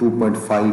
2.5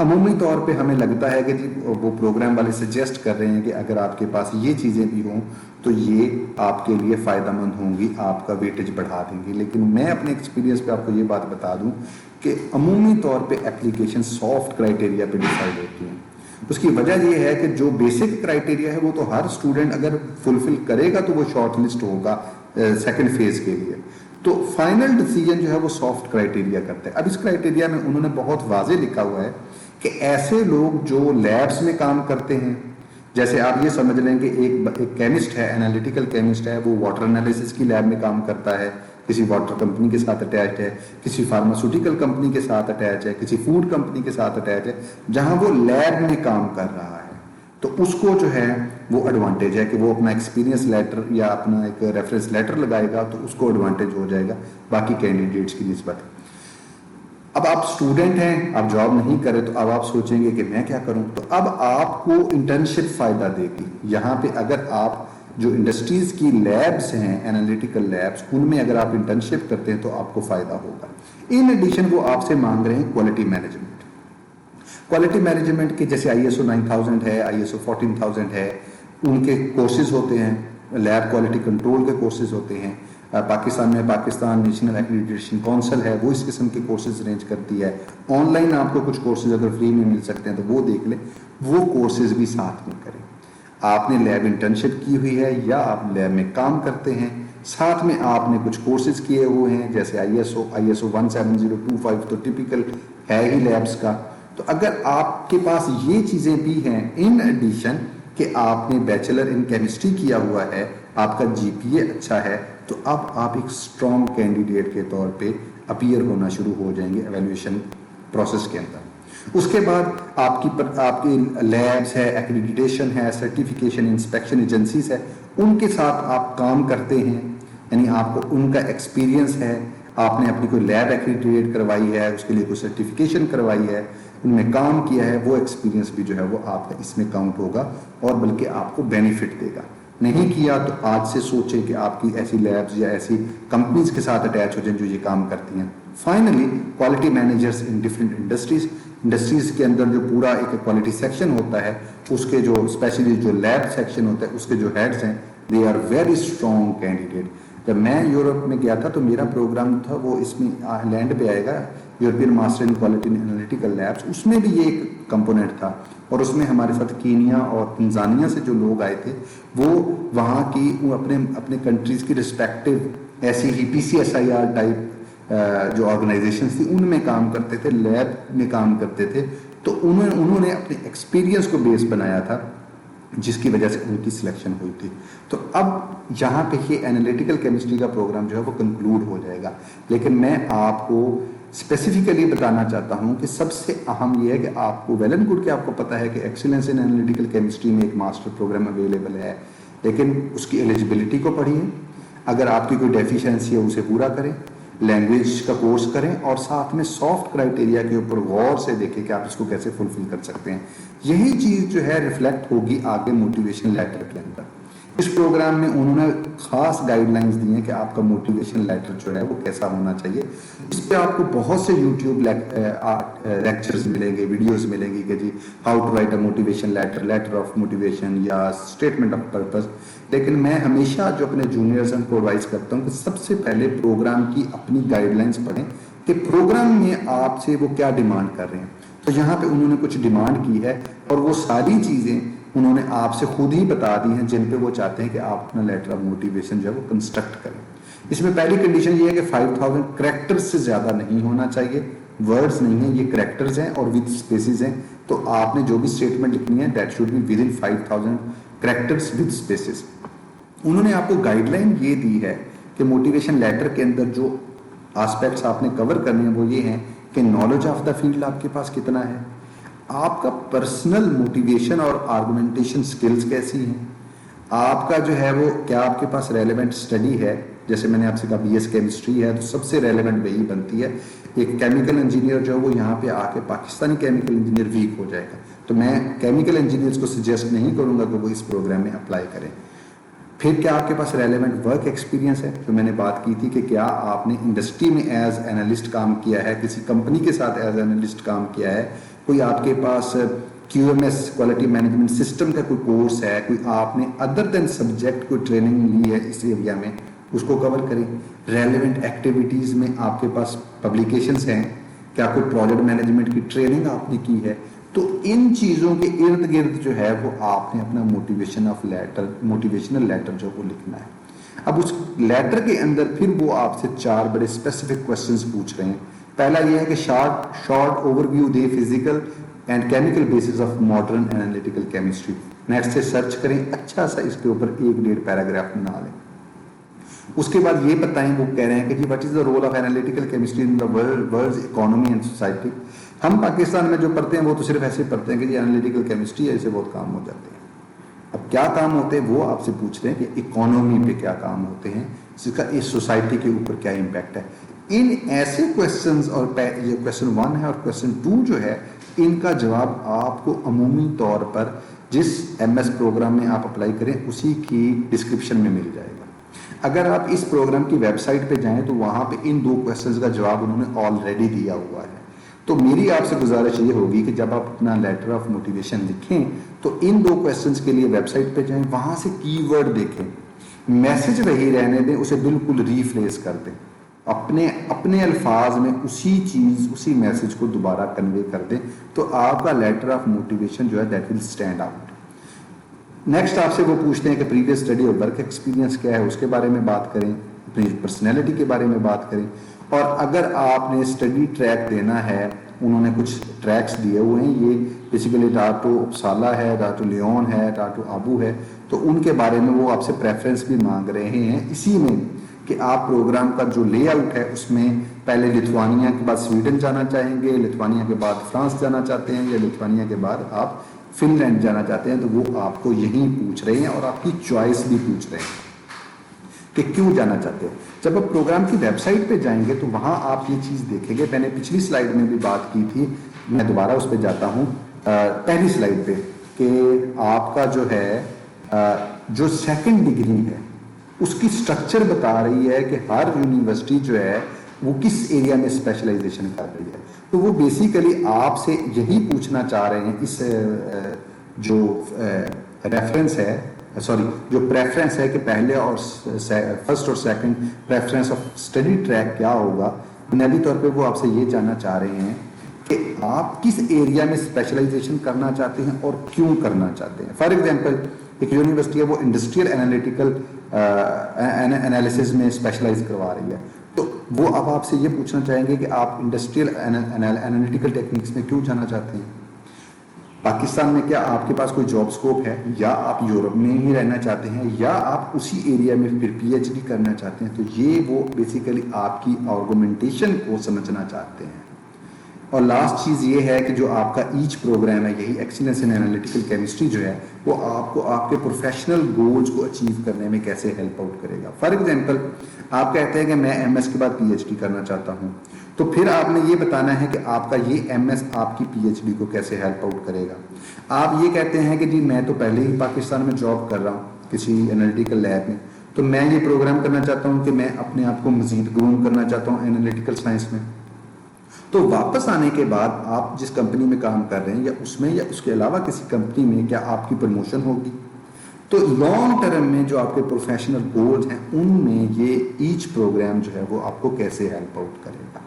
عمومی طور پہ ہمیں لگتا ہے کہ جی وہ پروگرام والے سجیسٹ کر رہے ہیں کہ اگر آپ کے پاس یہ چیزیں بھی ہوں تو یہ آپ کے لیے فائدہ مند ہوں گی، آپ کا ویٹیج بڑھا دیں گی. لیکن میں اپنے ایکسپیرینس پہ آپ کو یہ بات بتا دوں کہ عمومی طور پہ اپلیکیشن سافٹ کرائٹیریا پہ ڈیسائیڈ ہوتی ہیں. اس کی وجہ یہ ہے کہ جو بیسک کرائٹیریا ہے وہ تو ہر اسٹوڈنٹ اگر فلفل کرے گا تو وہ شارٹ لسٹ ہوگا سیکنڈ فیز کے لیے. تو فائنل ڈیسیجن جو ہے وہ سافٹ کرائٹیریا کرتا ہے. اب اس کرائٹیریا میں انہوں نے بہت واضح لکھا ہوا ہے کہ ایسے لوگ جو لیبس میں کام کرتے ہیں، جیسے آپ یہ سمجھ لیں کہ ایک کیمسٹ ہے، انالیٹیکل کیمسٹ ہے، وہ واٹر انالیسس کی لیب میں کام کرتا ہے، کسی واٹر کمپنی کے ساتھ اٹیچ ہے، کسی فارماسیوٹیکل کمپنی کے ساتھ اٹیچ ہے، کسی فوڈ کمپنی کے ساتھ اٹیچ ہے، جہاں وہ لیب میں کام کر رہا ہے تو اس کو جو ہے وہ ایڈوانٹیج ہے کہ وہ اپنا ایکسپیرینس لیٹر یا اپنا ایک ریفرنس لیٹر لگائے گا تو اس کو ایڈوانٹیج ہو جائے گا باقی کینڈیڈیٹس کی نسبت. اب آپ اسٹوڈنٹ ہیں، آپ جاب نہیں کرے تو اب آپ سوچیں گے کہ میں کیا کروں. تو اب آپ کو انٹرنشپ فائدہ دے گی. یہاں پہ اگر آپ جو انڈسٹریز کی لیبس ہیں، انالیٹیکل لیبس، ان میں اگر آپ انٹرنشپ کرتے ہیں تو آپ کو فائدہ ہوگا. ان ایڈیشن وہ آپ سے مانگ رہے ہیں کوالٹی مینجمنٹ. کوالٹی مینجمنٹ کے جیسے ISO 9000 ہے، ISO 14000 ہے، ان کے کورسز ہوتے ہیں، لیب کوالٹی کنٹرول کے کورسز ہوتے ہیں. پاکستان میں پاکستان نیشنل ایکریڈیٹیشن کونسل ہے، وہ اس قسم کے کورسز ارینج کرتی ہے. آن لائن آپ کو کچھ کورسز اگر فری میں مل سکتے ہیں تو وہ دیکھ لیں، وہ کورسز بھی ساتھ میں کریں. آپ نے لیب انٹرنشپ کی ہوئی ہے یا آپ لیب میں کام کرتے ہیں، ساتھ میں آپ نے کچھ کورسز کیے ہوئے ہیں جیسے ISO 17025 تو ٹپیکل ہے ہی لیبس کا. تو اگر آپ کے پاس یہ چیزیں بھی ہیں ان ایڈیشن کہ آپ نے بیچلر ان کیمسٹری کیا ہوا ہے، آپ کا GPA اچھا ہے، تو اب آپ ایک اسٹرانگ کینڈیڈیٹ کے طور پہ اپیئر ہونا شروع ہو جائیں گے ایویلویشن پروسیس کے اندر. اس کے بعد آپ کی لیبس ہے، ایکریڈیٹیشن ہے، سرٹیفیکیشن انسپیکشن ایجنسیز ہے، ان کے ساتھ آپ کام کرتے ہیں، یعنی آپ کو ان کا ایکسپیرینس ہے، آپ نے اپنی کوئی لیب ایکریڈیٹ کروائی ہے، اس کے لیے کوئی سرٹیفیکیشن کروائی ہے، ان میں کام کیا ہے، وہ ایکسپیرینس بھی جو ہے وہ آپ کا اس میں کاؤنٹ ہوگا اور بلکہ آپ کو بینیفٹ دے گا. نہیں کیا تو آج سے سوچیں کہ آپ کی ایسی لیبز یا ایسی کمپنیز کے ساتھ اٹیچ ہو جائیں جو یہ کام کرتی ہیں. فائنلی کوالٹی مینیجرز ان ڈفرینٹ انڈسٹریز کے اندر جو پورا ایک کوالٹی سیکشن ہوتا ہے، اس کے جو اسپیشلی جو لیب سیکشن ہوتا ہے اس کے جو ہیڈز ہیں، they are very strong candidate. جب میں یورپ میں گیا تھا تو میرا پروگرام تھا وہ اس میں لینڈ پہ آئے گا، European master in quality analytical labs, اس میں بھی یہ ایک کمپوننٹ تھا. اور اس میں ہمارے ساتھ کینیا اور تنزانیہ سے جو لوگ آئے تھے وہ وہاں کی اپنے کنٹریز کی رسپیکٹو ایسی ہی PCSIR ٹائپ جو آرگنائزیشنز تھی ان میں کام کرتے تھے، لیب میں کام کرتے تھے. تو انہوں نے اپنے ایکسپیرینس کو بیس بنایا تھا جس کی وجہ سے ان کی سلیکشن ہوئی تھی. تو اب یہاں پہ یہ انالیٹیکل کیمسٹری کا پروگرام جو ہے وہ کنکلوڈ ہو جائے گا. لیکن میں آپ کو اسپیسیفکلی بتانا چاہتا ہوں کہ سب سے اہم یہ ہے کہ آپ کو ویل اینڈ گڈ کہ آپ کو پتا ہے کہ ایکسیلنس ان انالیٹیکل کیمسٹری میں ایک ماسٹر پروگرام اویلیبل ہے، لیکن اس کی ایلیجبلٹی کو پڑھیے. اگر آپ کی کوئی ڈیفیشنسی ہے اسے پورا کریں، لینگویج کا کورس کریں اور ساتھ میں سافٹ کرائٹیریا کے اوپر غور سے دیکھیں کہ آپ اس کو کیسے فلفل کر سکتے ہیں. یہی چیز جو ہے ریفلیکٹ ہوگی آگے موٹیویشن لیٹر کے اندر. اس پروگرام میں انہوں نے خاص گائیڈ لائنز دی ہیں کہ آپ کا موٹیویشن لیٹر جو ہے وہ کیسا ہونا چاہیے. اس پہ آپ کو بہت سے یوٹیوب لیکچرز ملیں گے، ویڈیوز ملیں گی کہ جی how to write a motivation letter, letter of motivation یا اسٹیٹمنٹ آف پرپز. لیکن میں ہمیشہ جو اپنے جونیئرز کو ایڈوائز کرتا ہوں کہ سب سے پہلے پروگرام کی اپنی گائیڈ لائنز پڑھیں کہ پروگرام میں آپ سے وہ کیا ڈیمانڈ کر رہے ہیں. تو یہاں پہ انہوں نے کچھ ڈیمانڈ کی ہے اور وہ ساری چیزیں انہوں نے آپ سے خود ہی بتا دی ہیں جن پہ وہ چاہتے ہیں کہ آپ اپنا لیٹر آف موٹیویشن جو ہے وہ کنسٹرکٹ کریں. اس میں پہلی کنڈیشن یہ ہے کہ 5000 کریکٹرز سے زیادہ نہیں ہونا چاہیے. ورڈز نہیں ہیں، یہ کریکٹرز ہیں اور ود اسپیسیز ہیں. تو آپ نے جو بھی اسٹیٹمنٹ لکھنی ہے that should be within 5000 characters with spaces. انہوں نے آپ کو گائیڈ لائن یہ دی ہے کہ موٹیویشن لیٹر کے اندر جو آسپیکٹس آپ نے کور کرنے ہیں وہ یہ ہیں کہ نالج آف دا فیلڈ آپ کے پاس کتنا ہے، آپ کا پرسنل موٹیویشن اور آرگومنٹیشن سکلز کیسی ہیں، آپ کا جو ہے وہ کیا آپ کے پاس ریلیونٹ اسٹڈی ہے. جیسے میں نے آپ سے کہا BS کیمسٹری ہے تو سب سے ریلیونٹ وہی بنتی ہے. ایک کیمیکل انجینئر جو ہے وہ یہاں پہ آ کے پاکستانی کیمیکل انجینئر ویک ہو جائے گا. تو میں کیمیکل انجینئرز کو سجیسٹ نہیں کروں گا کہ وہ اس پروگرام میں اپلائی کریں. پھر کیا آپ کے پاس ریلیونٹ ورک ایکسپیرینس ہے، جو میں نے بات کی تھی کہ کیا آپ نے انڈسٹری میں ایز اینالسٹ کام کیا ہے، کسی کمپنی کے ساتھ ایز اینالسٹ کام کیا ہے، کوئی آپ کے پاس QMS کوالٹی مینجمنٹ سسٹم کا کوئی کورس ہے, کوئی آپ نے ادر دین سبجیکٹ کوئی ٹریننگ لی ہے اس ایریا میں, اس کو کور کریں. ریلیونٹ ایکٹیویٹیز میں آپ کے پاس پبلیکیشنس ہیں, کیا کوئی پروجیکٹ مینجمنٹ کی ٹریننگ آپ نے کی ہے. تو ان چیزوں کے ارد گرد جو ہے وہ آپ نے اپنا موٹیویشنل لیٹر جو وہ لکھنا ہے. اب اس لیٹر کے اندر پھر وہ آپ سے 4 بڑے اسپیسیفک کوشچنس پوچھ رہے ہیں. پہلا یہ ہے کہ short overview the physical and chemical basis of modern analytical chemistry. Net سے سرچ کریں, اچھا سا اس کے اوپر 1-1.5 پیراگراف بنا لیں. اس کے بعد یہ بتائیں, وہ کہہ رہے ہیں کہ جی what is the role of analytical chemistry in the world economy and society. ہم پاکستان میں جو پڑھتے ہیں وہ تو صرف ایسے پڑھتے ہیں کہ جی اینالیٹیکل کیمسٹری ہے, اسے بہت کام ہو جاتے ہیں. اب کیا کام ہوتے ہیں وہ آپ سے پوچھ رہے ہیں کہ اکانومی پہ کیا کام ہوتے ہیں, اس کا اس سوسائٹی کے اوپر کیا امپیکٹ ہے. ان ایسے کویسچنز, اور یہ کویسچن 1 ہے اور کویسچن 2 جو ہے, ان کا جواب آپ کو عمومی طور پر جس MS پروگرام میں آپ اپلائی کریں اسی کی ڈسکرپشن میں مل جائے گا. اگر آپ اس پروگرام کی ویب سائٹ پہ جائیں تو وہاں پہ ان 2 کویسچنز کا جواب انہوں نے آلریڈی دیا ہوا ہے. تو میری آپ سے گزارش یہ ہوگی کہ جب آپ اپنا لیٹر آف موٹیویشن لکھیں تو ان 2 کویسچنز کے لیے ویب سائٹ پہ جائیں, وہاں سے کی ورڈ دیکھیں, میسج وہی رہنے دیں, اسے بالکل ریفریز کر دیں, اپنے الفاظ میں اسی چیز اسی میسج کو دوبارہ کنوے کر دیں, تو آپ کا لیٹر آف موٹیویشن جو ہے that will stand out. Next آپ سے وہ پوچھتے ہیں کہ پریویس اسٹڈی اور ورک ایکسپیرینس کیا ہے, اس کے بارے میں بات کریں, اپنی پرسنالٹی کے بارے میں بات کریں. اور اگر آپ نے اسٹڈی ٹریک دینا ہے, انہوں نے کچھ ٹریکس دیے ہوئے ہیں, یہ بیسیکلی ڈاٹو اپسالا ہے, ڈاٹو لیون ہے, ڈاٹو آبو ہے, تو ان کے بارے میں وہ آپ سے پریفرنس بھی مانگ رہے ہیں اسی میں کہ آپ پروگرام کا جو لے آؤٹ ہے اس میں پہلے لتھوانیا کے بعد سویڈن جانا چاہیں گے, لتھوانیا کے بعد فرانس جانا چاہتے ہیں, یا لتھوانیا کے بعد آپ فن لینڈ جانا چاہتے ہیں, تو وہ آپ کو یہی پوچھ رہے ہیں اور آپ کی چوائس بھی پوچھ رہے ہیں کہ کیوں جانا چاہتے ہیں. جب آپ پروگرام کی ویب سائٹ پہ جائیں گے تو وہاں آپ یہ چیز دیکھیں گے, میں نے پچھلی سلائیڈ میں بھی بات کی تھی, میں دوبارہ اس پہ جاتا ہوں, پہلی سلائیڈ پہ, کہ آپ کا جو ہے جو 2nd ڈگری ہے اس کی سٹرکچر بتا رہی ہے کہ ہر یونیورسٹی جو ہے وہ کس ایریا میں اسپیشلائزیشن کر رہی ہے. تو وہ بیسیکلی آپ سے یہی پوچھنا چاہ رہے ہیں, اس جو ریفرنس ہے, جو پریفرنس ہے کہ پہلے اور فرسٹ اور second preference of study track کیا ہوگا, بنیادی طور پہ وہ آپ سے یہ جاننا چاہ رہے ہیں کہ آپ کس ایریا میں اسپیشلائزیشن کرنا چاہتے ہیں اور کیوں کرنا چاہتے ہیں. فار ایگزامپل ایک یونیورسٹی ہے وہ انڈسٹریل اینالیٹیکل انالیسز میں اسپیشلائز کروا رہی ہے, تو وہ اب آپ سے یہ پوچھنا چاہیں گے کہ آپ انڈسٹریل اینالیٹیکل ٹیکنیکس میں کیوں جانا چاہتے ہیں. پاکستان میں کیا آپ کے پاس کوئی جاب سکوپ ہے, یا آپ یورپ میں ہی رہنا چاہتے ہیں, یا آپ اسی ایریا میں پھر PhD کرنا چاہتے ہیں. تو یہ وہ بیسیکلی آپ کی آرگومنٹیشن کو سمجھنا چاہتے ہیں. اور لاسٹ چیز یہ ہے کہ جو آپ کا ایچ پروگرام ہے, یہی ایکسیلنس ان اینالیٹیکل کیمسٹری جو ہے, وہ آپ کو آپ کے پروفیشنل گولز کو اچیو کرنے میں کیسے ہیلپ آؤٹ کرے گا. فار ایگزامپل آپ کہتے ہیں کہ میں MS کے بعد PhD کرنا چاہتا ہوں, تو پھر آپ نے یہ بتانا ہے کہ آپ کا یہ MS آپ کی PhD کو کیسے ہیلپ آؤٹ کرے گا. آپ یہ کہتے ہیں کہ جی میں تو پہلے ہی پاکستان میں جاب کر رہا ہوں کسی اینالیٹیکل لیب میں, تو میں یہ پروگرام کرنا چاہتا ہوں کہ میں اپنے آپ کو مزید گروم کرنا چاہتا ہوں اینالیٹیکل سائنس میں. تو واپس آنے کے بعد آپ جس کمپنی میں کام کر رہے ہیں, یا اس میں یا اس کے علاوہ کسی کمپنی میں کیا آپ کی پروموشن ہوگی. تو لانگ ٹرم میں جو آپ کے پروفیشنل گولز ہیں ان میں یہ ایچ پروگرام جو ہے وہ آپ کو کیسے ہیلپ آؤٹ کرے گا.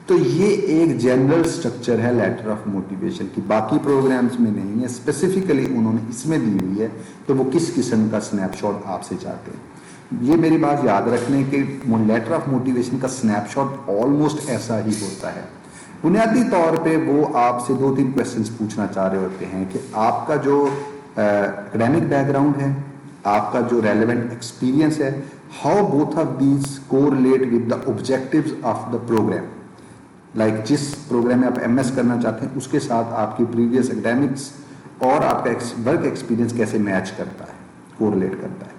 تو یہ ایک جنرل سٹرکچر ہے لیٹر آف موٹیویشن کی, باقی پروگرامز میں نہیں ہے. اسپیسیفکلی انہوں نے اس میں دی ہوئی ہے کہ وہ کس قسم کا سنیپ شاٹ آپ سے چاہتے ہیں. یہ میری بات یاد رکھ لیں کہ لیٹر آف موٹیویشن کا سنیپ شاٹ آلموسٹ ایسا ہی ہوتا ہے. بنیادی طور پہ وہ آپ سے 2-3 کویسچنس پوچھنا چاہ رہے ہوتے ہیں کہ آپ کا جو اکیڈیمک بیک گراؤنڈ ہے, آپ کا جو ریلیونٹ ایکسپیرینس ہے, how both of these correlate with the objectives of the program. Like جس پروگرام میں آپ MS کرنا چاہتے ہیں اس کے ساتھ آپ کی پریویس اکیڈیمکس اور آپ کا ورک ایکسپیرینس کیسے میچ کرتا ہے, کوریلیٹ کرتا ہے.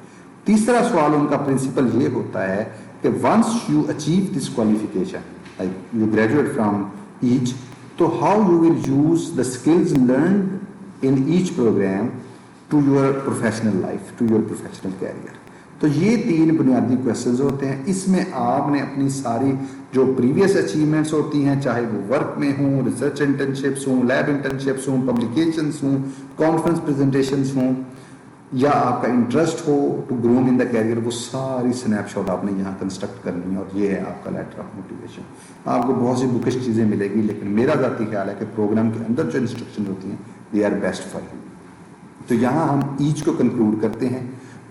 تیسرا سوال ان کا پرنسپل یہ ہوتا ہے کہ once you achieve this qualification, like you graduate from H, تو how you will use the skills learned in H program to your professional life, to your professional career. تو یہ 3 بنیادی کویسچنز ہوتے ہیں. اس میں آپ نے اپنی ساری جو پریویس اچیومنٹس ہوتی ہیں, چاہے وہ ورک میں ہوں, ریسرچ انٹرنشپس ہوں, لیب انٹرنشپس ہوں, پبلیکیشنس ہوں, کانفرنس پریزنٹیشنس ہوں, یا آپ کا انٹرسٹ ہو to groom in the career, وہ ساری سنیپ شاٹ آپ نے یہاں کنسٹرکٹ کرنی ہے. اور یہ ہے آپ کا لیٹر آف موٹیویشن. آپ کو بہت سی بکش چیزیں ملے گی, لیکن میرا ذاتی خیال ہے کہ پروگرام کے اندر جو انسٹرکشن ہوتی ہیں they are best for you. تو یہاں ہم ایچ کو کنکلوڈ کرتے ہیں.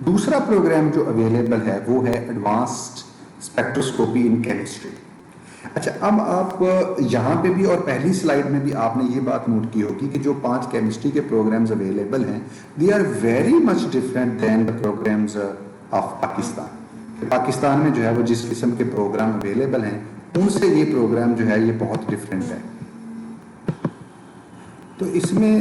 دوسرا پروگرام جو اویلیبل ہے وہ ہے ایڈوانسڈ اسپیکٹروسکوپی ان کیمسٹری. اچھا, اب آپ یہاں پہ بھی اور پہلی سلائیڈ میں بھی آپ نے یہ بات نوٹ کی ہوگی کہ جو 5 کیمسٹری کے پروگرامز اویلیبل ہیں they are very much different than the programs of Pakistan. Pakistan میں جو ہے وہ جس قسم کے پروگرام اویلیبل ہیں ان سے یہ پروگرام جو ہے یہ بہت ڈفرینٹ ہے. تو اس میں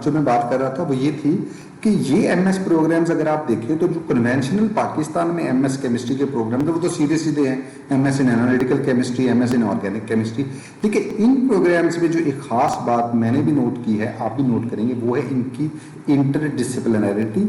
جو میں بات کر رہا تھا وہ یہ تھی کہ یہ ایم ایس پروگرامز اگر آپ دیکھیں تو جو کنونشنل پاکستان میں ایم ایس کیمسٹری کے پروگرام وہ تو سیدھے سیدھے ہیں, ایم ایس ان انالیٹیکل کیمسٹری, ایم ایس ان آرگینک کیمسٹری. لیکن ان پروگرامز میں جو ایک خاص بات میں نے بھی نوٹ کی ہے, آپ بھی نوٹ کریں گے, وہ ہے ان کی انٹر ڈسپلنریٹی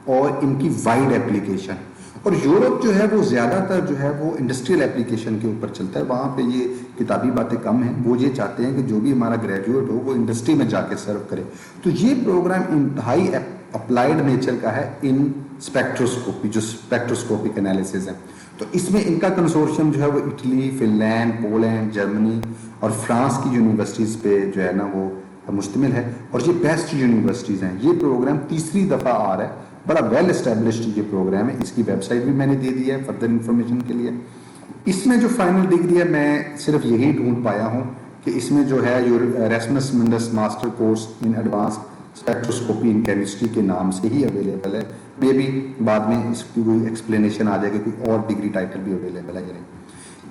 اور ان کی وائڈ اپلیکیشن. اور یورپ جو ہے وہ زیادہ تر جو ہے وہ انڈسٹریل اپلیکیشن کے اوپر چلتا ہے, وہاں پہ یہ کتابی باتیں کم ہیں. وہ یہ چاہتے ہیں کہ جو بھی ہمارا گریجویٹ ہو وہ انڈسٹری میں جا کے سرو کرے. تو یہ پروگرام انتہائی اپلائیڈ نیچر کا ہے ان اسپیکٹروسکوپی, جو اسپیکٹروسکوپک انالیسز ہے. تو اس میں ان کا کنسورشیم جو ہے وہ Italy, Finland, Poland, Germany اور فرانس کی یونیورسٹیز پہ جو ہے نا وہ مشتمل ہے, اور یہ بیسٹ یونیورسٹیز ہیں. یہ پروگرام تیسری دفعہ آ رہا ہے, بڑا ویل اسٹیبلشڈ یہ پروگرام ہے. اس کی ویب سائٹ بھی میں نے دے دی ہے فردر انفارمیشن کے لیے. اس میں جو فائنل ڈگری ہے میں صرف یہی ڈھونڈ پایا ہوں کہ اس میں جو ہے Erasmus Mundus master course in advance spectroscopy in chemistry کے نام سے ہی اویلیبل ہے. مے بی بعد میں اس کی کوئی ایکسپلینیشن آ جائے گی, کوئی اور ڈگری ٹائٹل بھی اویلیبل ہے یا نہیں.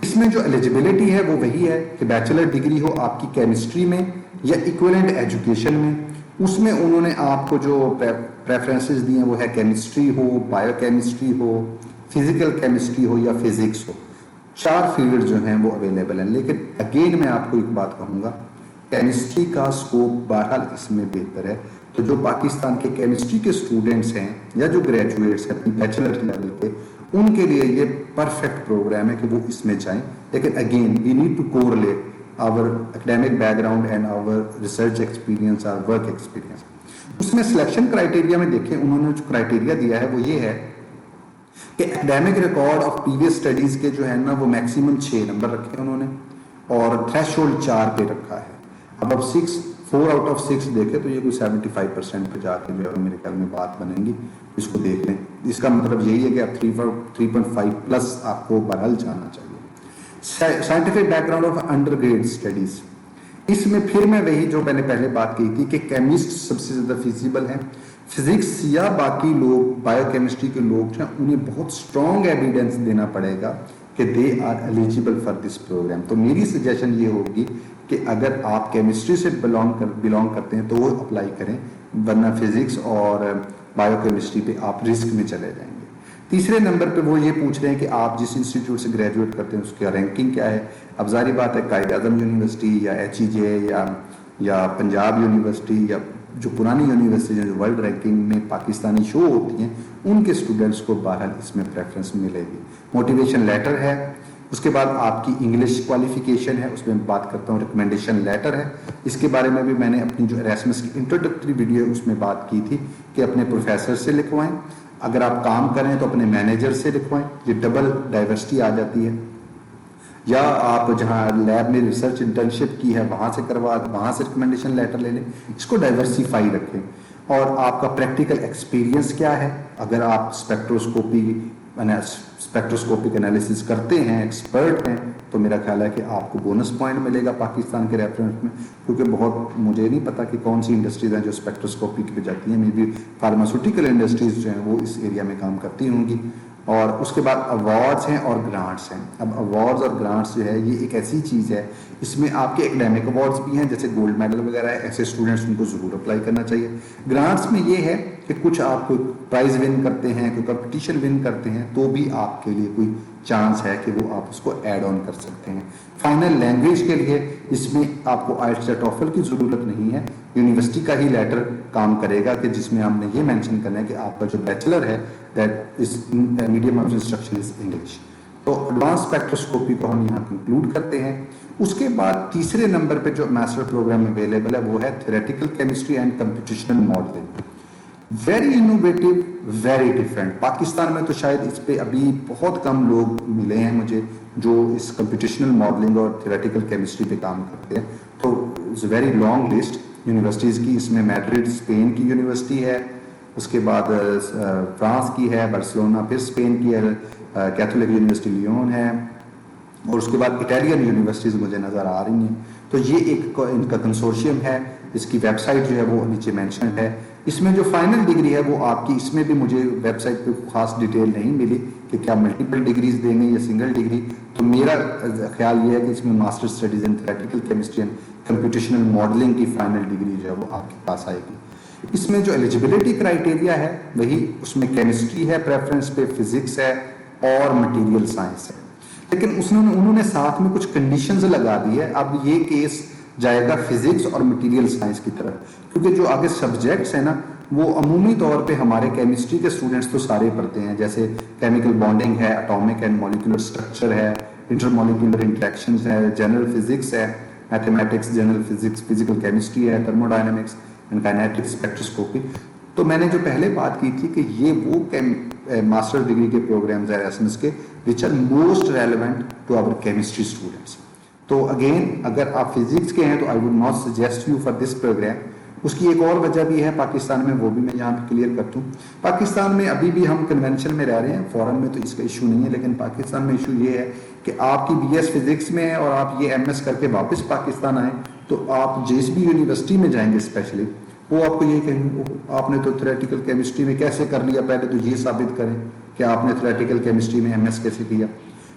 اس میں جو ایلیجبلٹی ہے وہ وہی ہے کہ بیچلر ڈگری ہو آپ کی کیمسٹری میں یا ایکویلنٹ ایجوکیشن میں. اس میں انہوں نے آپ کو جو پریفرنسز دی ہیں وہ ہے کیمسٹری ہو, بایو کیمسٹری ہو, فزیکل کیمسٹری ہو یا فزکس ہو. 4 فیلڈ جو ہیں وہ اویلیبل ہیں. لیکن اگین میں آپ کو ایک بات کہوں گا, کیمسٹری کا اسکوپ بہرحال اس میں بہتر ہے. تو جو پاکستان کے کیمسٹری کے اسٹوڈنٹس ہیں یا جو گریجویٹس ہیں اپنی بیچلر لیول کے, ان کے لیے یہ پرفیکٹ پروگرام ہے کہ وہ اس میں جائیں. لیکن again we need to correlate our academic background and our research experience or work experience. اس میں سلیکشن کرائٹیریا میں دیکھیں, انہوں نے جو کرائٹیریا دیا ہے وہ یہ ہے کہ academic record of previous studies کے جو ہے نا وہ میکسیمم 6 نمبر رکھے انہوں نے, اور تھریشولڈ 4 پہ رکھا ہے. اب 4 آؤٹ آف 6 دیکھیں تو یہ کوئی 75% پہ جا کے جو ہے میرے خیال میں بات بنیں گی. اس کو دیکھ لیں, اس کا مطلب یہی ہے کہ آپ 3.5 پلس آپ کو بہرحال جانا چاہیے. Scientific background of undergrad studies, اس میں پھر میں وہی جو میں نے پہلے بات کی تھی کہ کیمسٹ سب سے زیادہ فیزیبل ہیں. فزکس یا باقی لوگ بایو کیمسٹری کے لوگ جو ہیں انہیں بہت اسٹرانگ ایویڈنس دینا پڑے گا کہ they are eligible for this program. تو میری سجیشن یہ ہوگی کہ اگر آپ کیمسٹری سے بلانگ کرتے ہیں تو وہ اپلائی کریں, ورنہ فزکس اور بایو کیمسٹری پہ آپ رسک میں چلے جائیں گے. تیسرے نمبر پہ وہ یہ پوچھ رہے ہیں کہ آپ جس انسٹیٹیوٹ سے گریجویٹ کرتے ہیں اس کی رینکنگ کیا ہے. اب ظاہری بات ہے قائد اعظم یونیورسٹی یا HEJ یا پنجاب یونیورسٹی یا جو پرانی یونیورسٹی جو ورلڈ رینکنگ میں پاکستانی شو ہوتی ہیں ان کے اسٹوڈنٹس کو بہرحال اس میں پریفرنس ملے گی. موٹیویشن لیٹر ہے, اس کے بعد آپ کی انگلش کوالیفیکیشن ہے, اس میں بات کرتا ہوں ریکمنڈیشن لیٹر ہے. اس کے بارے میں بھی میں نے اپنی جو ایراسمس کی انٹروڈکٹری ویڈیو ہے اس میں بات کی تھی کہ اپنے پروفیسر سے لکھوائیں, اگر آپ کام کریں تو اپنے مینیجر سے لکھوائیں, یہ ڈبل ڈائیورسٹی آ جاتی ہے. یا آپ جہاں لیب میں ریسرچ انٹرنشپ کی ہے وہاں سے ریکمنڈیشن لیٹر لے لیں. اس کو ڈائیورسیفائی رکھیں. اور آپ کا پریکٹیکل ایکسپیرینس کیا ہے, اگر آپ اسپیکٹروسکوپک انالیسس کرتے ہیں, ایکسپرٹ ہیں, تو میرا خیال ہے کہ آپ کو بونس پوائنٹ ملے گا پاکستان کے ریفرنس میں. کیونکہ بہت مجھے نہیں پتا کہ کون سی انڈسٹریز ہیں جو اسپیکٹروسکوپک پہ جاتی ہیں, مے بی فارماسیوٹیکل انڈسٹریز جو ہیں وہ اس ایریا میں کام کرتی ہوں گی. اور اس کے بعد ایوارڈز ہیں اور گرانٹس ہیں. اب ایوارڈز اور گرانٹس جو ہے یہ ایک ایسی چیز ہے, اس میں آپ کے اکیڈیمک ایوارڈز بھی ہیں جیسے گولڈ میڈل وغیرہ ہے, ایسے اسٹوڈنٹس ان کو ضرور اپلائی کرنا چاہیے. گرانٹس میں یہ ہے کہ کچھ آپ کوئی پرائز ون کرتے ہیں, کوئی کمپٹیشن ون کرتے ہیں, تو بھی آپ کے لیے کوئی چانس ہے کہ وہ آپ اس کو ایڈ آن کر سکتے ہیں. فائنل لینگویج کے لیے اس میں آپ کو آئلٹس یا ٹوفل کی ضرورت نہیں ہے, یونیورسٹی کا ہی لیٹر کام کرے گا کہ جس میں ہم نے یہ مینشن کرنا ہے کہ آپ کا جو بیچلر ہے that is medium of instruction is English. تو ایڈوانس اسپیکٹروسکوپی کو ہم یہاں کنکلوڈ کرتے ہیں. اس کے بعد تیسرے نمبر پہ جو ماسٹر پروگرام اویلیبل ہے وہ ہے theoretical chemistry and computational modelling. Very innovative, very different. Pakistan میں تو شاید اس پہ ابھی بہت کم لوگ ملے ہیں مجھے جو اس کمپیوٹیشنل ماڈلنگ اور تھیوریٹیکل کیمسٹری پہ کام کرتے ہیں. تو it's a very long list universities کی. اس میں میڈرڈ اسپین کی یونیورسٹی ہے, اس کے بعد فرانس کی ہے بارسلونا, پھر اسپین کی ہے کیتھولک یونیورسٹی لیون ہے, اور اس کے بعد اٹالین یونیورسٹیز مجھے نظر آ رہی ہیں. تو یہ ایک ان کا کنسورشیم ہے. اس کی ویب سائٹ جو ہے وہ نیچے مینشنڈ ہے. اس میں جو فائنل ڈگری ہے وہ آپ کی, اس میں بھی مجھے ویب سائٹ پہ خاص ڈیٹیل نہیں ملی کہ کیا ملٹیپل ڈگریز دیں گے یا سنگل ڈگری. تو میرا خیال یہ ہے کہ اس میں master studies in theoretical chemistry and computational modelling کی فائنل ڈگری جو ہے وہ آپ کے پاس آئے گی. اس میں جو ایلیجبلٹی کرائٹیریا ہے وہی اس میں کیمسٹری ہے پریفرنس پہ, فزکس ہے اور مٹیریل سائنس ہے. لیکن انہوں نے ساتھ میں کچھ کنڈیشنز لگا دی ہے. اب یہ کیس جائے گا فزکس اور مٹیریل سائنس کی طرف, کیونکہ جو آگے سبجیکٹس ہیں نا وہ عمومی طور پہ ہمارے کیمسٹری کے اسٹوڈنٹس تو سارے پڑھتے ہیں, جیسے کیمیکل بانڈنگ ہے, اٹامک اینڈ مالیکولر اسٹرکچر ہے, انٹر مالیکولر انٹریکشنز ہے, جنرل فزکس ہے, mathematics, general physics, physical chemistry ہے, تھرمو ڈائنامکس اینڈ کائنیٹک اسپیکٹروسکوپی. تو میں نے جو پہلے بات کی تھی کہ یہ وہ ماسٹر ڈگری کے پروگرامز ہیں ایراسمس کے which are most relevant to our chemistry students. تو اگین اگر آپ فزکس کے ہیں تو I would not suggest you for this program. اس کی ایک اور وجہ بھی ہے پاکستان میں, وہ بھی میں یہاں پہ کلیئر کر دوں. پاکستان میں ابھی بھی ہم کنونشن میں رہ رہے ہیں, فورن میں تو اس کا ایشو نہیں ہے, لیکن پاکستان میں ایشو یہ ہے کہ آپ کی بی ایس فزکس میں ہے اور آپ یہ ایم ایس کر کے واپس پاکستان آئیں تو آپ جس بھی یونیورسٹی میں جائیں گے اسپیشلی وہ آپ کو یہ کہیں گے آپ نے تو تھیوریٹیکل کیمسٹری میں کیسے کر لیا, پہلے تو یہ ثابت کریں کہ آپ نے تھیوریٹیکل کیمسٹری میں ایم ایس کیسے کیا.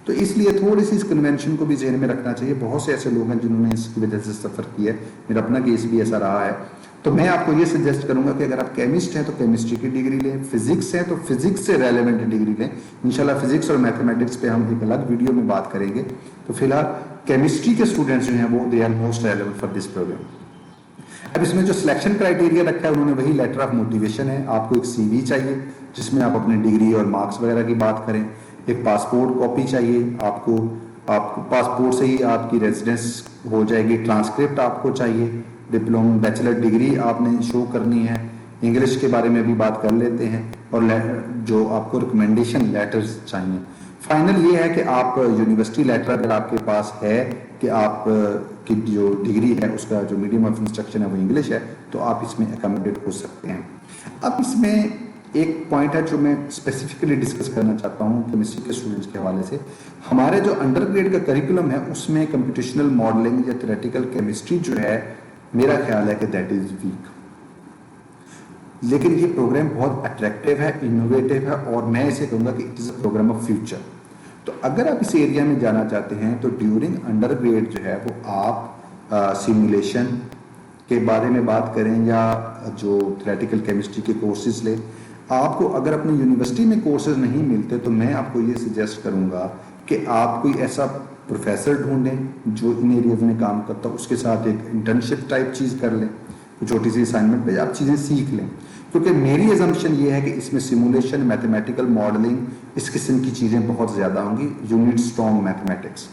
تو اس لیے تھوڑی سی اس کنونشن کو بھی ذہن میں رکھنا چاہیے. بہت سے ایسے لوگ ہیں جنہوں نے اس کی وجہ سے سفر کیا ہے, میرا اپنا کیس بھی ایسا رہا ہے. تو میں آپ کو یہ سجیسٹ کروں گا کہ اگر آپ کیمسٹ ہیں تو کیمسٹری کی ڈگری لیں, فزکس ہیں تو فزکس سے ریلیونٹ ڈگری لیں. انشاءاللہ فزکس اور میتھمیٹکس پہ ہم ایک الگ ویڈیو میں بات کریں گے. تو فی الحال کیمسٹری کے اسٹوڈنٹس جو ہیں وہ they are most relevant for this program. اب اس میں جو سلیکشن کرائٹیریا رکھا ہے انہوں نے وہی لیٹر آف موٹیویشن ہے. آپ کو ایک سی وی چاہیے جس میں آپ اپنی ڈگری اور مارکس وغیرہ کی بات کریں. ایک پاسپورٹ کاپی چاہیے آپ کو پاسپورٹ سے ہی آپ کی ریزیڈنس ہو جائے گی. ٹرانسکرپٹ آپ کو چاہیے, ڈپلوما بیچلر ڈگری آپ نے شو کرنی ہے. انگلش کے بارے میں بھی بات کر لیتے ہیں, اور جو آپ کو ریکمنڈیشن لیٹرز چاہیے. فائنل یہ ہے کہ آپ یونیورسٹی لیٹر اگر آپ کے پاس ہے کہ آپ کی جو ڈگری ہے اس کا جو میڈیم آف انسٹرکشن ہے وہ انگلش ہے تو آپ اس میں اکاموڈیٹ ہو سکتے ہیں. اب اس میں ایک پوائنٹ ہے جو میں اسپیسیفکلی ڈسکس کرنا چاہتا ہوں کیمسٹری کے اسٹوڈنٹس کے حوالے سے. ہمارے جو انڈر گریڈ کا کریکولم ہے اس میں کمپیوٹیشنل ماڈلنگ یا تھیوریٹیکل کیمسٹری جو ہے میرا خیال ہے کہ دیٹ از ویک. لیکن یہ پروگرام بہت اٹریکٹیو ہے, انوویٹیو ہے, اور میں اسے کہوں گا کہ it is a program of future. تو اگر آپ اس ایریا میں جانا چاہتے ہیں تو ڈیورنگ انڈر گریڈ جو ہے وہ آپ سیمولیشن کے بارے میں بات کریں یا جو تھیوریٹیکل کیمسٹری کے کورسز لیں. آپ کو اگر اپنی یونیورسٹی میں کورسز نہیں ملتے تو میں آپ کو یہ سجیسٹ کروں گا کہ آپ کوئی ایسا پروفیسر ڈھونڈیں جو ان ایریاز میں کام کرتا ہو, اس کے ساتھ ایک انٹرنشپ ٹائپ چیز کر لیں, چھوٹی سی اسائنمنٹ پہ آپ چیزیں سیکھ لیں. کیونکہ میری ایزمپشن یہ ہے کہ اس میں سیمولیشن, میتھمیٹیکل ماڈلنگ, اس قسم کی چیزیں بہت زیادہ ہوں گی. یو نیڈ اسٹرانگ میتھمیٹکس,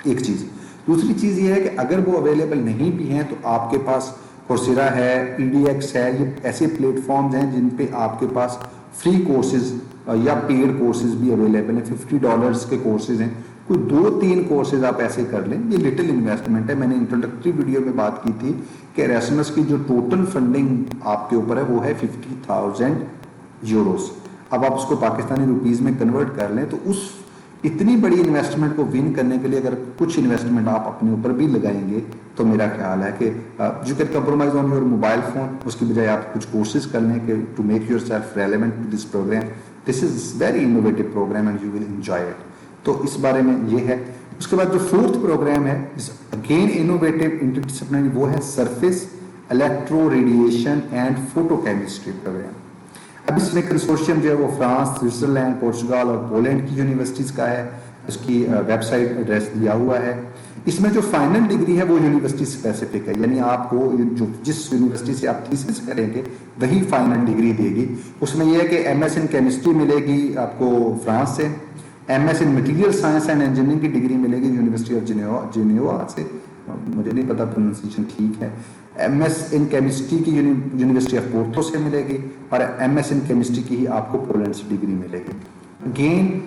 ایک چیز. دوسری چیز یہ ہے کہ اگر وہ اویلیبل نہیں بھی ہیں تو آپ کے پاس کورسیرا ہے, EDX ہے, یہ ایسے پلیٹ فارمز ہیں جن پہ آپ کے پاس فری کورسز یا پیڈ کورسز بھی اویلیبل ہیں. $50 کے کورسز ہیں, کوئی 2-3 کورسز آپ ایسے کر لیں. یہ لٹل انویسٹمنٹ ہے. میں نے انٹروڈکٹری ویڈیو میں بات کی تھی کہ ایراسمس کی جو ٹوٹل فنڈنگ آپ کے اوپر ہے وہ ہے €50,000. اب آپ اس کو پاکستانی روپیز میں کنورٹ کر لیں تو اس اتنی بڑی انویسٹمنٹ کو ون کرنے کے لیے اگر کچھ انویسٹمنٹ آپ اپنے اوپر بھی لگائیں گے تو میرا خیال ہے کہ you can compromise on your mobile phone. اس کی بجائے آپ کچھ کورسز کر لیں کہ to make yourself relevant to this program. This is very innovative program and you will enjoy it. تو اس بارے میں یہ ہے. اس کے بعد جو 4th پروگرام ہے اگین انوویٹو انٹر ڈسپلنری, وہ ہے surface electro radiation and photochemistry program. اب اس میں کنسورشیم جو ہے وہ فرانس، سوئٹزرلینڈ، پورچوگل اور پولینڈ کی یونیورسٹیز کا ہے. اس کی ویب سائٹ ایڈریس دیا ہوا ہے. اس میں جو فائنل ڈگری ہے وہ یونیورسٹی اسپیسیفک ہے، یعنی آپ کو جس یونیورسٹی سے آپ تھیسس کریں گے وہی فائنل ڈگری دے گی. اس میں یہ ہے کہ ایم ایس ان کیمسٹری ملے گی آپ کو فرانس سے، M S in material science and engineering کی ڈگری ملے گی یونیورسٹی آف جنیوا سے، مجھے نہیں پتا پروننسیشن ٹھیک ہے. ایم ایس ان کیمسٹری کی یونیورسٹی آف پورٹو سے ملے گی، اور ایم ایس ان کیمسٹری کی ہی آپ کو پولینڈ سے ڈگری ملے گی. اگین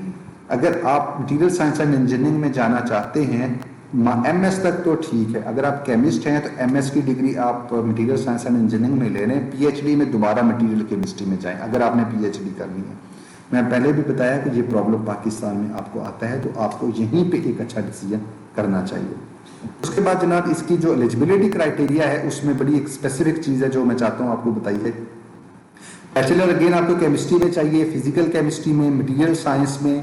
اگر آپ مٹیریل سائنس اینڈ انجینئرنگ میں جانا چاہتے ہیں ایم ایس تک تو ٹھیک ہے، اگر آپ کیمسٹ ہیں تو ایم ایس کی ڈگری آپ مٹیریل سائنس اینڈ انجینئرنگ میں لے لیں. پی ایچ ڈی میں دوبارہ مٹیریل کیمسٹری میں جائیں اگر آپ نے پی ایچ ڈی کرنی ہے. میں پہلے بھی بتایا کہ یہ پرابلم پاکستان میں آپ کو آتا ہے، تو آپ کو یہیں پہ ایک اچھا ڈیسیجن کرنا چاہیے. اس کے بعد جناب اس کی جو ایلیجبلٹی کرائٹیریا ہے اس میں بڑی ایک اسپیسیفک چیز ہے جو میں چاہتا ہوں آپ کو بتائیے. بیچلر اگین آپ کو کیمسٹری میں چاہیے، فزیکل کیمسٹری میں، مٹیریل سائنس میں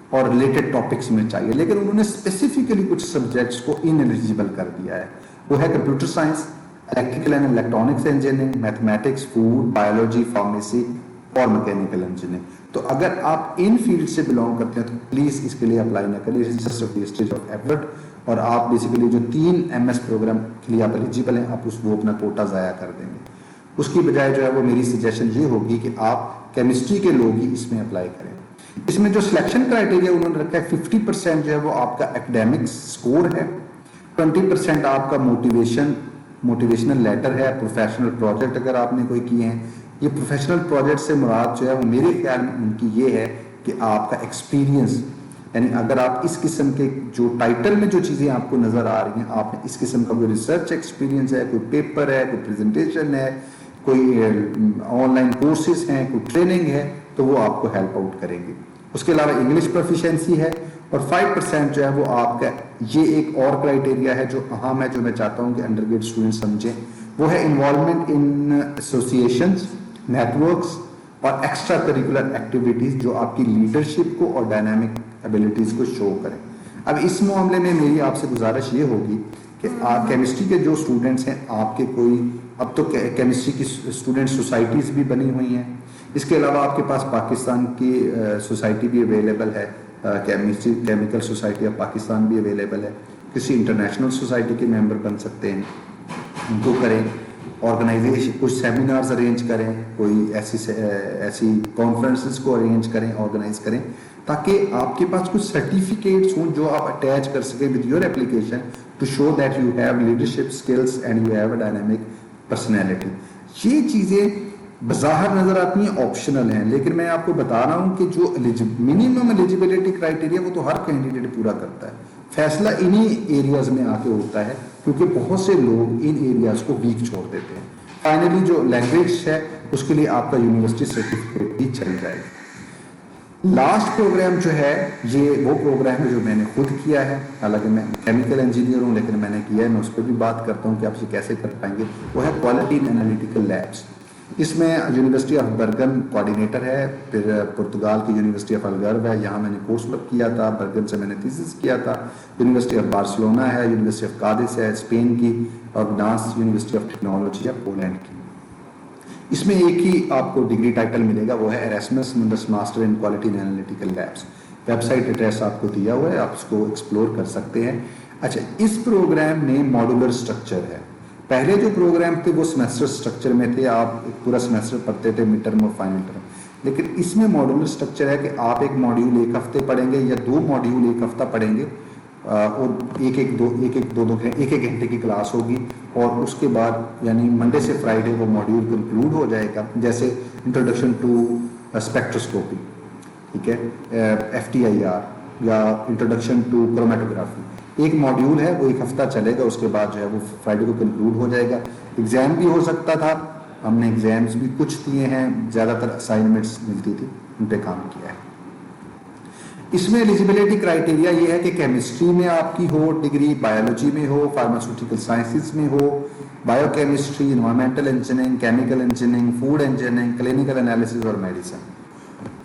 اور ریلیٹڈ ٹاپکس میں چاہیے، لیکن انہوں نے اسپیسیفکلی کچھ سبجیکٹس کو ان ایلیجیبل کر دیا ہے. وہ ہے computer science, electrical and electronics engineering, mathematics, food, biology, pharmacy اور میکینیکل انجینئرنگ. تو اگر آپ ان فیلڈ سے بلانگ کرتے ہیں تو پلیز اس کے لیے اپلائی نہ کریں، just of wastage of effort. اور آپ بیسیکلی جو 3 ایم ایس پروگرام کے لیے آپ ایلیجیبل ہیں آپ وہ اپنا کوٹا ضائع کر دیں گے. اس کی بجائے جو ہے وہ میری سجیشن یہ ہوگی کہ آپ کیمسٹری کے لوگ ہی اس میں اپلائی کریں. اس میں جو سلیکشن کرائٹیریا انہوں نے رکھا ہے 50% جو ہے وہ آپ کا ایکڈیمک سکور ہے، 20% آپ کا موٹیویشنل لیٹر ہے، پروفیشنل پروجیکٹ اگر آپ نے کوئی کیے ہیں. یہ پروفیشنل پروجیکٹ سے مراد جو ہے وہ میرے خیال میں ان کی یہ ہے کہ آپ کا ایکسپیرینس، یعنی اگر آپ اس قسم کے جو ٹائٹل میں جو چیزیں آپ کو نظر آ رہی ہیں، آپ نے اس قسم کا کوئی ریسرچ ایکسپیرینس ہے، کوئی پیپر ہے، کوئی پریزنٹیشن ہے، کوئی آن لائن کورسز ہیں، کوئی ٹریننگ ہے، تو وہ آپ کو ہیلپ آؤٹ کریں گے. اس کے علاوہ انگلش پروفیشنسی ہے. اور 5% جو ہے وہ آپ کا یہ ایک اور کرائٹیریا ہے جو اہم ہے، جو میں چاہتا ہوں کہ انڈر گریڈ اسٹوڈنٹ سمجھیں، وہ ہے انوالومنٹ ان ایسوسیشنز، نیٹورکس اور ایکسٹرا کریکولر ایکٹیویٹیز جو آپ کی لیڈرشپ کو اور ڈائنامک ایبلٹیز کو شو کریں. اب اس معاملے میں میری آپ سے گزارش یہ ہوگی کہ آپ کیمسٹری کے جو اسٹوڈنٹس ہیں آپ کے کوئی اب تو کیمسٹری کی اسٹوڈنٹ سوسائٹیز بھی بنی ہوئی ہیں. اس کے علاوہ آپ کے پاس پاکستان کی سوسائٹی بھی اویلیبل ہے، chemistry chemical society of Pakistan بھی اویلیبل ہے. کسی انٹرنیشنل سوسائٹی کے ممبر بن سکتے ہیں، ان کو کریں. آرگنائزیشن کچھ سیمینارز ارینج کریں، کوئی ایسی کانفرنسز کو ارینج کریں، آرگنائز کریں، تاکہ آپ کے پاس کچھ سرٹیفکیٹس ہوں جو آپ اٹیچ کر سکیں with your application to show that you have leadership skills and you have a dynamic personality. یہ چیزیں بظاہر نظر آتی ہیں آپشنل ہیں، لیکن میں آپ کو بتا رہا ہوں کہ جو منیمم ایلیجیبلٹی کرائٹیریا وہ تو ہر کینڈیڈیٹ پورا کرتا ہے. فیصلہ انہی ایریاز میں آ کے ہوتا ہے کیونکہ بہت سے لوگ ان ایریاز کو ویک چھوڑ دیتے ہیں. فائنلی جو لینگویج ہے اس کے لیے آپ کا یونیورسٹی سرٹیفکیٹ بھی چل جائے گا. لاسٹ پروگرام جو ہے یہ وہ پروگرام ہے جو میں نے خود کیا ہے، حالانکہ میں کیمیکل انجینئر ہوں لیکن میں نے کیا ہے، میں اس پہ بھی بات کرتا ہوں کہ آپ سے کیسے کر پائیں گے. وہ ہے کوالٹی ان انالیٹیکل لیبس. اس میں یونیورسٹی آف برگن کوآرڈینیٹر ہے، پھر پرتگال کی یونیورسٹی آف الگرو ہے، یہاں میں نے کورس ورک کیا تھا، برگن سے میں نے تھیسس کیا تھا. یونیورسٹی آف بارسلونا ہے، یونیورسٹی آف کادس ہے اسپین کی، اور گناس یونیورسٹی آف ٹیکنالوجی ہے پولینڈ کی. اس میں ایک ہی آپ کو ڈگری ٹائٹل ملے گا، وہ ہے Erasmus Mundus master in quality in analytical labs. Website address آپ کو دیا ہوا ہے، آپ اس کو ایکسپلور کر سکتے ہیں. اچھا، اس پروگرام میں ماڈولر اسٹرکچر ہے. پہلے جو پروگرام تھے وہ سیمیسٹر اسٹرکچر میں تھے، آپ ایک پورا سیمیسٹر پڑھتے تھے، مڈ ٹرم اور فائنل ٹرم. لیکن اس میں ماڈولر اسٹرکچر ہے کہ آپ ایک ماڈیول ایک ہفتے پڑھیں گے یا 2 ماڈیول ایک ہفتہ پڑھیں گے، اور ایک ایک گھنٹے کی کلاس ہوگی. اور اس کے بعد یعنی منڈے سے فرائیڈے وہ ماڈیول کنکلوڈ ہو جائے گا. جیسے انٹروڈکشن ٹو اسپیکٹروسکوپی، ٹھیک ہے، FTIR یا انٹروڈکشن ٹو کرومیٹوگرافی. ایک ماڈیول ہے وہ ایک ہفتہ چلے گا، اس کے بعد جو ہے وہ فرائیڈے کو کنکلوڈ ہو جائے گا. ایگزام بھی ہو سکتا تھا، ہم نے ایگزامز بھی کچھ دیے ہیں، زیادہ تر اسائنمنٹس ملتی تھی، ان پہ کام کیا ہے. اس میں ایلیجیبلٹی کرائٹیریا یہ ہے کہ کیمسٹری میں آپ کی ہو ڈگری، بایولوجی میں ہو، فارماسیوٹیکل سائنسز میں ہو، biochemistry, environmental engineering, chemical engineering, food engineering, clinical analysis اور میڈیسن.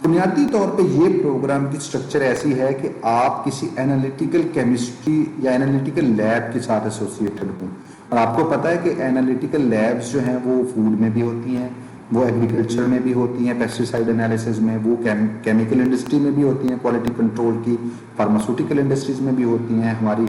بنیادی طور پہ یہ پروگرام کی سٹرکچر ایسی ہے کہ آپ کسی انالیٹیکل کیمسٹری یا انالیٹیکل لیب کے ساتھ ایسوسیٹڈ ہوں. اور آپ کو پتہ ہے کہ انالیٹیکل لیبس جو ہیں وہ فوڈ میں بھی ہوتی ہیں، وہ ایگریکلچر میں بھی ہوتی ہیں پیسٹیسائڈ انالیسز میں, وہ کیمیکل انڈسٹری میں بھی ہوتی ہیں, کوالٹی کنٹرول کی فارماسیوٹیکل انڈسٹریز میں بھی ہوتی ہیں, ہماری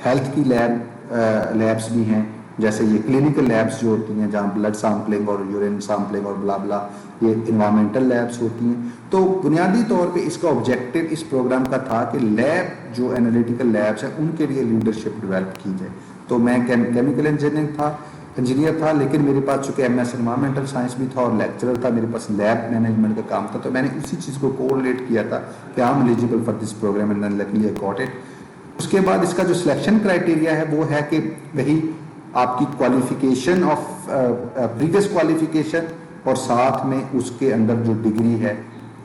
ہیلتھ کی لیبس بھی ہیں, جیسے یہ کلینکل لیبس جو ہوتی ہیں جہاں بلڈ سیمپلنگ اور یورین سیمپلنگ اور بلا بلا, یہ انوائرمنٹل لیبس ہوتی ہیں. تو بنیادی طور پہ اس کا آبجیکٹو اس پروگرام کا تھا کہ لیب جو انالیٹیکل لیبس ہیں ان کے لیے لیڈرشپ ڈیولپ کی جائے. تو میں کیمیکل انجینئر تھا, لیکن میرے پاس چونکہ ایم ایس انوائرمنٹل سائنس بھی تھا اور لیکچرر تھا, میرے پاس لیب مینجمنٹ کا کام تھا, تو میں نے اسی چیز کو کوریلیٹ کیا تھا کہ I am eligible for this program and then likely I got it. اس کے بعد اس کا جو سلیکشن کرائٹیریا ہے وہ ہے کہ وہی آپ کی کوالیفیکیشن آف پریویس کوالیفیکیشن اور ساتھ میں اس کے اندر جو ڈگری ہے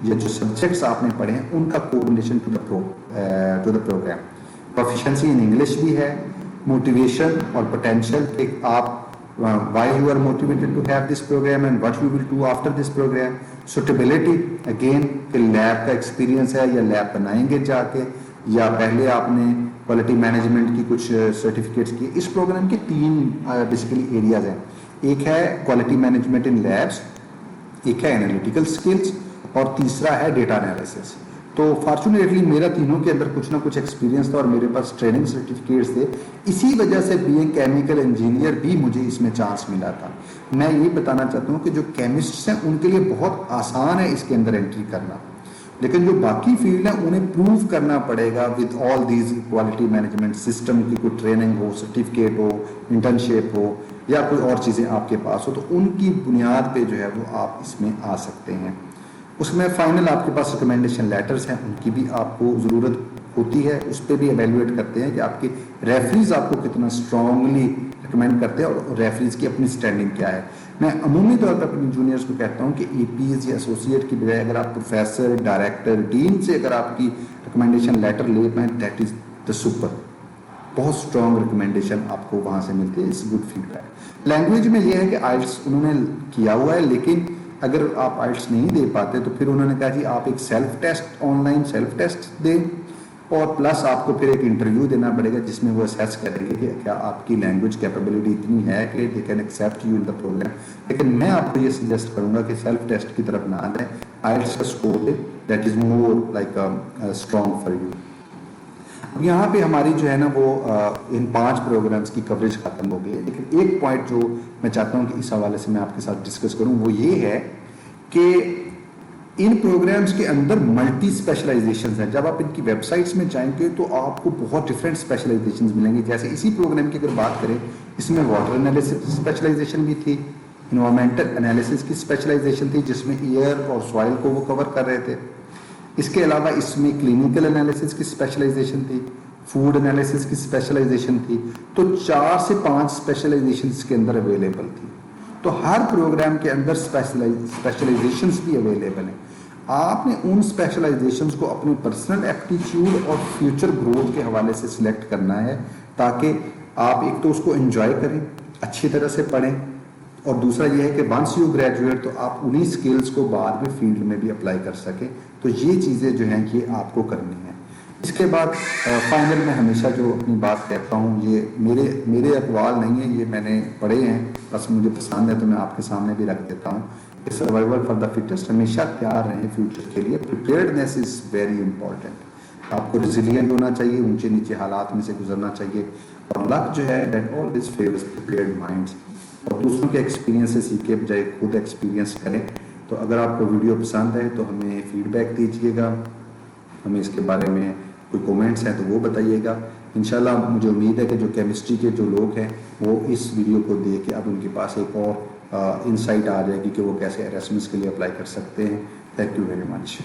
یا جو سبجیکٹس آپ نے پڑھے ہیں ان کا correlation to the program. Proficiency in English بھی ہے, موٹیویشن اور پوٹینشیل کہ آپ why you are motivated to have this program and what you will do after this program. suitability again کہ لیب کا ایکسپیرینس ہے یا لیب بنائیں گے جا کے, یا پہلے آپ نے کوالٹی مینجمنٹ کی کچھ سرٹیفکیٹس کی. اس پروگرام کے 3 بیسیکلی ایریاز ہیں, ایک ہے کوالٹی مینجمنٹ ان لیبس, ایک ہے انالیٹیکل سکلز, اور تیسرا ہے ڈیٹا انالیسس. تو فارچونیٹلی میرا تینوں کے اندر کچھ نہ کچھ ایکسپیرینس تھا اور میرے پاس ٹریننگ سرٹیفکیٹس تھے. اسی وجہ سے بینگ کیمیکل انجینئر بھی مجھے اس میں چانس ملا تھا. میں یہ بتانا چاہتا ہوں کہ جو کیمسٹس ہیں ان کے لیے بہت آسان ہے اس کے اندر انٹری کرنا, لیکن جو باقی فیلڈ ہیں انہیں پروو کرنا پڑے گا with all these quality management system کی کوئی ٹریننگ ہو, سرٹیفکیٹ ہو, انٹرنشپ ہو یا کوئی اور چیزیں آپ کے پاس ہو, تو ان کی بنیاد پہ جو ہے وہ آپ اس میں آ سکتے ہیں. اس میں فائنل آپ کے پاس ریکمنڈیشن لیٹرز ہیں, ان کی بھی آپ کو ضرورت ہوتی ہے, اس پہ بھی ایویلویٹ کرتے ہیں کہ آپ کے ریفریز آپ کو کتنا اسٹرانگلی ریکمینڈ کرتے ہیں اور ریفریز کی اپنی اسٹینڈنگ کیا ہے. میں عمومی طور پر اپنے جونیئرس کو کہتا ہوں کہ ای پیز یا ایسوسیٹ کی بجائے اگر آپ پروفیسر, ڈائریکٹر, ڈین سے اگر آپ کی ریکمنڈیشن لیٹر لے پائیں دیٹ از دا سپر. بہت اسٹرانگ ریکمنڈیشن آپ کو وہاں سے ملتی ہے, it's good feedback. Language میں یہ ہے کہ آئلٹس انہوں نے کیا ہوا ہے, لیکن اگر آپ آئلٹس نہیں دے پاتے تو پھر انہوں نے کہا جی آپ ایک self test, on line self test دیں, اور پلس آپ کو پھر ایک انٹرویو دینا پڑے گا جس میں وہ اسیس کریں گے کہ کیا آپ کی لینگویج کیپیبلٹی اتنی ہے کہ they can accept you in the program. لیکن میں آپ کو یہ سجیسٹ کروں گا کہ سیلف ٹیسٹ کی طرف نہ جائیں, آئلٹس کا score they, that is more like strong for you. یہاں پہ ہماری جو ہے نا وہ ان 5 پروگرامز کی کوریج ختم ہو گئی ہے, لیکن ایک پوائنٹ جو میں چاہتا ہوں کہ اس حوالے سے میں آپ کے ساتھ ڈسکس کروں وہ یہ ہے کہ ان پروگرامز کے اندر ملٹی اسپیشلائزیشنز ہیں. جب آپ ان کی ویب سائٹس میں جائیں گے تو آپ کو بہت ڈفرینٹ اسپیشلائزیشنز ملیں گی. جیسے اسی پروگرام کی اگر بات کریں, اس میں واٹر انالیسس کی اسپیشلائزیشن بھی تھی, انوائرمنٹل انالیسس کی اسپیشلائزیشن تھی جس میں ایئر اور سوائل کو وہ کور کر رہے تھے. اس کے علاوہ اس میں کلینکل انالیسس کی اسپیشلائزیشن تھی, فوڈ انالیسس کی اسپیشلائزیشن تھی. تو 4 سے 5 اسپیشلائزیشن اس کے اندر اویلیبل تھی. تو ہر پروگرام کے اندر اسپیشلائزیشنس بھی اویلیبل ہیں. آپ نے ان اسپیشلائزیشنس کو اپنے پرسنل ایپٹیچیوڈ اور فیوچر گروتھ کے حوالے سے سلیکٹ کرنا ہے, تاکہ آپ ایک تو اس کو انجوائے کریں, اچھی طرح سے پڑھیں, اور دوسرا یہ ہے کہ ونس یو گریجویٹ تو آپ انہی سکلز کو بعد میں فیلڈ میں بھی اپلائی کر سکیں. تو یہ چیزیں جو ہیں یہ آپ کو کرنی ہیں. اس کے بعد فائنل میں ہمیشہ جو اپنی بات کہتا ہوں, یہ میرے اقوال نہیں ہیں, یہ میں نے پڑھے ہیں, بس مجھے پسند ہے تو میں آپ کے سامنے بھی رکھ دیتا ہوں کہ سروائیول فار دا فٹسٹ, ہمیشہ تیار رہیں فیوچر کے لیے. پریپیئرڈنیس از ویری امپورٹنٹ. آپ کو ریزیلینٹ ہونا چاہیے, اونچے نیچے حالات میں سے گزرنا چاہیے, اور لک جو ہے that always favours prepared minds. اور دوسروں کے ایکسپیرینس سے سیکھے بجائے خود ایکسپیرینس کریں. تو اگر آپ کو ویڈیو پسند ہے تو ہمیں فیڈ بیک دیجیے گا, ہمیں اس کے بارے میں کوئی کومنٹس ہیں تو وہ بتائیے گا. انشاءاللہ مجھے امید ہے کہ جو کیمسٹری کے جو لوگ ہیں وہ اس ویڈیو کو دیکھ کے اب ان کے پاس ایک اور انسائٹ آ جائے گی کہ وہ کیسے ایراسمس کے لیے اپلائی کر سکتے ہیں. Thank you very much.